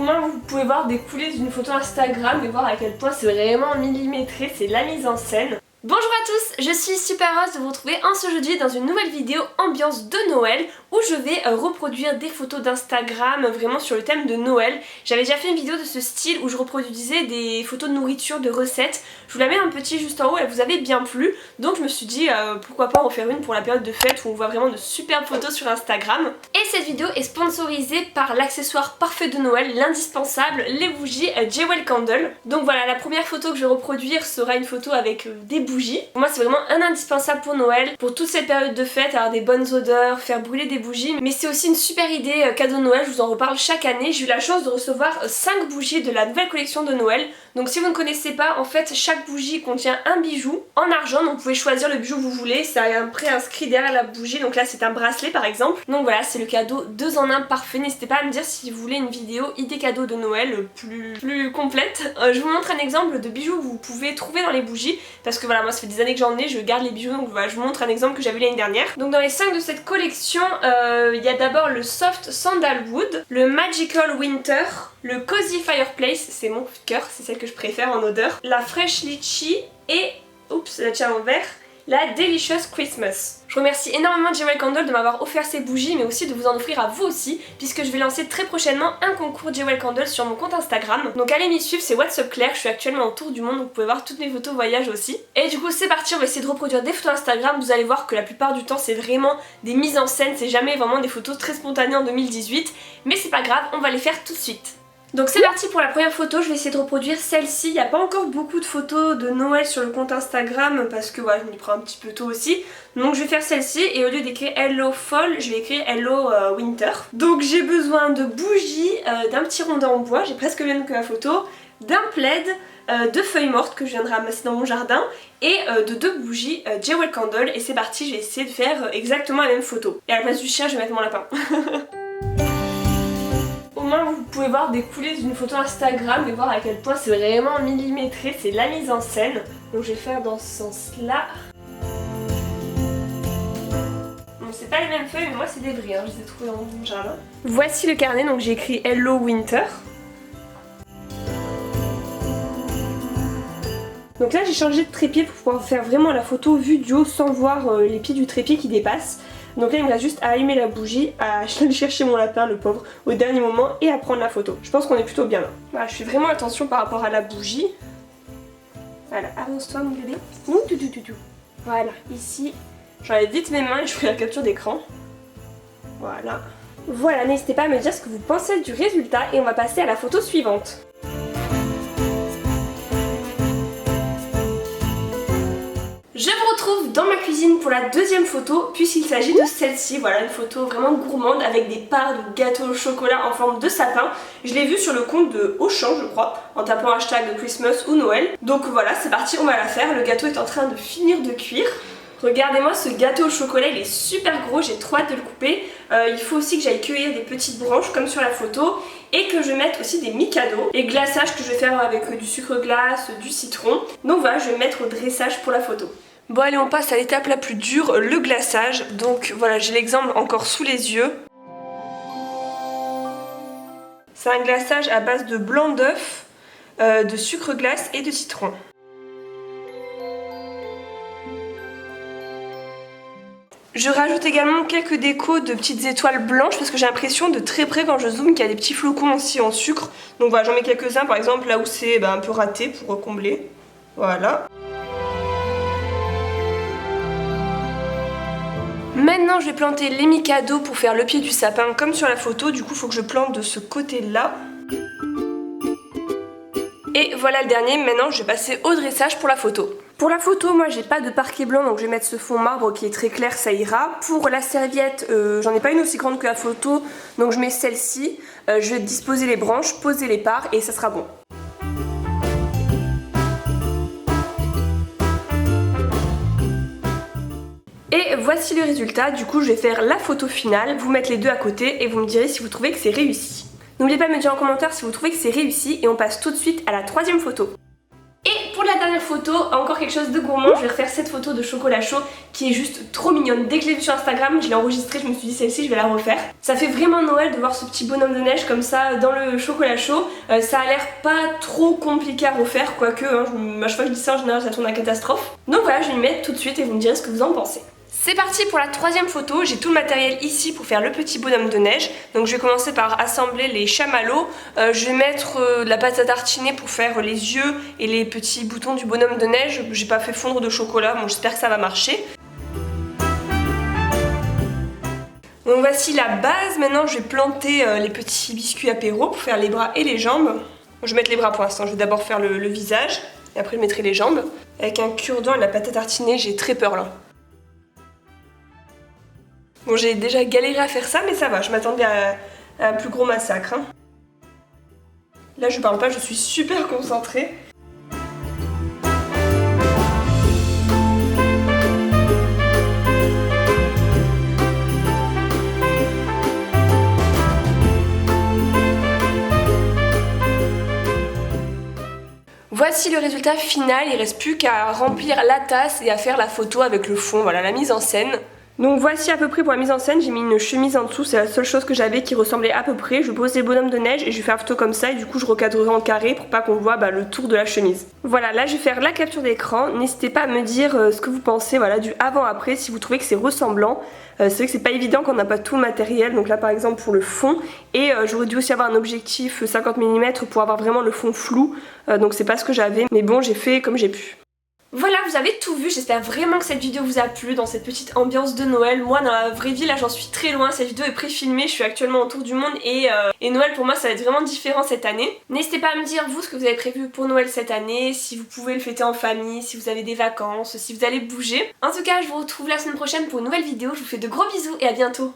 moins vous pouvez voir des coulisses d'une photo Instagram et voir à quel point c'est vraiment millimétré, c'est la mise en scène. Bonjour à tous, je suis super heureuse de vous retrouver aujourd'hui dans une nouvelle vidéo ambiance de Noël où je vais reproduire des photos d'Instagram vraiment sur le thème de Noël. J'avais déjà fait une vidéo de ce style où je reproduisais des photos de nourriture, de recettes. Je vous la mets un petit juste en haut, elle vous avait bien plu. Donc je me suis dit pourquoi pas en faire une pour la période de fête où on voit vraiment de superbes photos sur Instagram. Et cette vidéo est sponsorisée par l'accessoire parfait de Noël, l'indispensable, les bougies Jewel Candle. Donc voilà, la première photo que je vais reproduire sera une photo avec des bougies. Pour moi c'est vraiment un indispensable pour Noël, pour toute cette période de fête, avoir des bonnes odeurs, faire brûler des bougies, mais c'est aussi une super idée cadeau de Noël, je vous en reparle chaque année. J'ai eu la chance de recevoir 5 bougies de la nouvelle collection de Noël, donc si vous ne connaissez pas, en fait chaque bougie contient un bijou en argent, donc vous pouvez choisir le bijou que vous voulez, ça a un préinscrit derrière la bougie, donc là c'est un bracelet par exemple. Donc voilà, c'est le cadeau 2 en 1 parfait. N'hésitez pas à me dire si vous voulez une vidéo idée cadeau de Noël plus complète. Je vous montre un exemple de bijoux que vous pouvez trouver dans les bougies, parce que voilà, moi ça fait des années que j'en ai, je garde les bijoux, donc voilà, je vous montre un exemple que j'avais l'année dernière. Donc dans les 5 de cette collection, il y a d'abord le Soft Sandalwood, le Magical Winter, le Cozy Fireplace, c'est mon coup de cœur, c'est celle que je préfère en odeur, la Fresh Litchi et, oups, la tient à l'envers, la Delicious Christmas. Je remercie énormément Jewel Candle de m'avoir offert ces bougies, mais aussi de vous en offrir à vous aussi, puisque je vais lancer très prochainement un concours Jewel Candle sur mon compte Instagram. Donc allez m'y suivre, c'est What's Up Claire, je suis actuellement en tour du monde, donc vous pouvez voir toutes mes photos voyage aussi. Et du coup c'est parti, on va essayer de reproduire des photos Instagram. Vous allez voir que la plupart du temps c'est vraiment des mises en scène, c'est jamais vraiment des photos très spontanées en 2018, mais c'est pas grave, on va les faire tout de suite. Donc c'est parti pour la première photo, je vais essayer de reproduire celle-ci. Il n'y a pas encore beaucoup de photos de Noël sur le compte Instagram parce que voilà, je m'y prends un petit peu tôt aussi. Donc je vais faire celle-ci et au lieu d'écrire Hello Fall, je vais écrire Hello Winter. Donc j'ai besoin de bougies, d'un petit rondin en bois, j'ai presque le même que la photo, d'un plaid, de feuilles mortes que je viens de ramasser dans mon jardin et de 2 bougies Jewel Candle. Et c'est parti, je vais essayer de faire exactement la même photo. Et à la place du chien, je vais mettre mon lapin. Au moins vous pouvez voir des coulisses d'une photo Instagram et voir à quel point c'est vraiment millimétré, c'est la mise en scène. Donc je vais faire dans ce sens là. Bon, c'est pas les mêmes feuilles mais moi c'est des vrais, je les ai trouvées dans mon jardin. Voici le carnet, donc j'ai écrit Hello Winter. Donc là j'ai changé de trépied pour pouvoir faire vraiment la photo vue du haut sans voir les pieds du trépied qui dépassent. Donc là il me reste juste à allumer la bougie, à aller chercher mon lapin, le pauvre, au dernier moment et à prendre la photo. Je pense qu'on est plutôt bien là. Voilà, je fais vraiment attention par rapport à la bougie. Voilà, avance-toi mon bébé. Ouh, voilà, ici, j'enlève vite mes mains et je fais la capture d'écran. Voilà. Voilà, n'hésitez pas à me dire ce que vous pensez du résultat et on va passer à la photo suivante. Je vous retrouve dans ma cuisine pour la deuxième photo puisqu'il s'agit de celle-ci, voilà une photo vraiment gourmande avec des parts de gâteau au chocolat en forme de sapin. Je l'ai vue sur le compte de Auchan je crois, en tapant hashtag Christmas ou Noël. Donc voilà c'est parti, on va la faire, le gâteau est en train de finir de cuire. Regardez-moi ce gâteau au chocolat, il est super gros, j'ai trop hâte de le couper. Il faut aussi que j'aille cueillir des petites branches comme sur la photo et que je mette aussi des mi-cadeaux et glaçage que je vais faire avec du sucre glace, du citron. Donc voilà, je vais mettre au dressage pour la photo. Bon allez, on passe à l'étape la plus dure, le glaçage. Donc voilà, j'ai l'exemple encore sous les yeux. C'est un glaçage à base de blanc d'œuf, de sucre glace et de citron. Je rajoute également quelques décos de petites étoiles blanches parce que j'ai l'impression de très près quand je zoome qu'il y a des petits flocons aussi en sucre. Donc voilà, j'en mets quelques-uns par exemple là où c'est un peu raté pour recombler. Voilà. Maintenant je vais planter les mi-cadeaux pour faire le pied du sapin comme sur la photo. Du coup il faut que je plante de ce côté-là. Et voilà le dernier, maintenant je vais passer au dressage pour la photo. Pour la photo, moi j'ai pas de parquet blanc donc je vais mettre ce fond marbre qui est très clair, ça ira. Pour la serviette, j'en ai pas une aussi grande que la photo donc je mets celle-ci. Je vais disposer les branches, poser les parts et ça sera bon. Et voici le résultat, du coup je vais faire la photo finale, vous mettre les deux à côté et vous me direz si vous trouvez que c'est réussi. N'oubliez pas de me dire en commentaire si vous trouvez que c'est réussi et on passe tout de suite à la troisième photo. Et pour la la dernière photo, encore quelque chose de gourmand, je vais refaire cette photo de chocolat chaud qui est juste trop mignonne. Dès que je l'ai vue sur Instagram, je l'ai enregistrée, je me suis dit celle-ci je vais la refaire. Ça fait vraiment Noël de voir ce petit bonhomme de neige comme ça dans le chocolat chaud. Ça a l'air pas trop compliqué à refaire, quoique à chaque fois que je dis ça en général ça tourne à catastrophe. Donc voilà, je vais le mettre tout de suite et vous me direz ce que vous en pensez. C'est parti pour la troisième photo, j'ai tout le matériel ici pour faire le petit bonhomme de neige. Donc je vais commencer par assembler les chamallows, je vais mettre de la pâte à tartiner pour faire les yeux et les petits boutons du bonhomme de neige. J'ai pas fait fondre de chocolat, bon j'espère que ça va marcher. Donc voici la base, maintenant je vais planter les petits biscuits apéro pour faire les bras et les jambes. Je vais mettre les bras pour l'instant, je vais d'abord faire le visage et après je mettrai les jambes. Avec un cure-dent et de la pâte à tartiner, j'ai très peur là. Bon, j'ai déjà galéré à faire ça, mais ça va, je m'attendais à un plus gros massacre. Hein. Là, je parle pas, je suis super concentrée. Voici le résultat final, il reste plus qu'à remplir la tasse et à faire la photo avec le fond, voilà la mise en scène. Donc voici à peu près pour la mise en scène, j'ai mis une chemise en dessous, c'est la seule chose que j'avais qui ressemblait à peu près. Je pose les bonhommes de neige et je vais faire la photo comme ça et du coup je recadrerai en carré pour pas qu'on voit le tour de la chemise. Voilà, là je vais faire la capture d'écran, n'hésitez pas à me dire ce que vous pensez du avant-après, si vous trouvez que c'est ressemblant. C'est vrai que c'est pas évident quand on n'a pas tout le matériel, donc là par exemple pour le fond, et j'aurais dû aussi avoir un objectif 50 mm pour avoir vraiment le fond flou, donc c'est pas ce que j'avais, mais bon j'ai fait comme j'ai pu. Voilà, vous avez tout vu, j'espère vraiment que cette vidéo vous a plu dans cette petite ambiance de Noël. Moi dans la vraie vie là j'en suis très loin, cette vidéo est pré-filmée, je suis actuellement autour du monde et Noël pour moi ça va être vraiment différent cette année. N'hésitez pas à me dire vous ce que vous avez prévu pour Noël cette année, si vous pouvez le fêter en famille, si vous avez des vacances, si vous allez bouger. En tout cas je vous retrouve la semaine prochaine pour une nouvelle vidéo, je vous fais de gros bisous et à bientôt.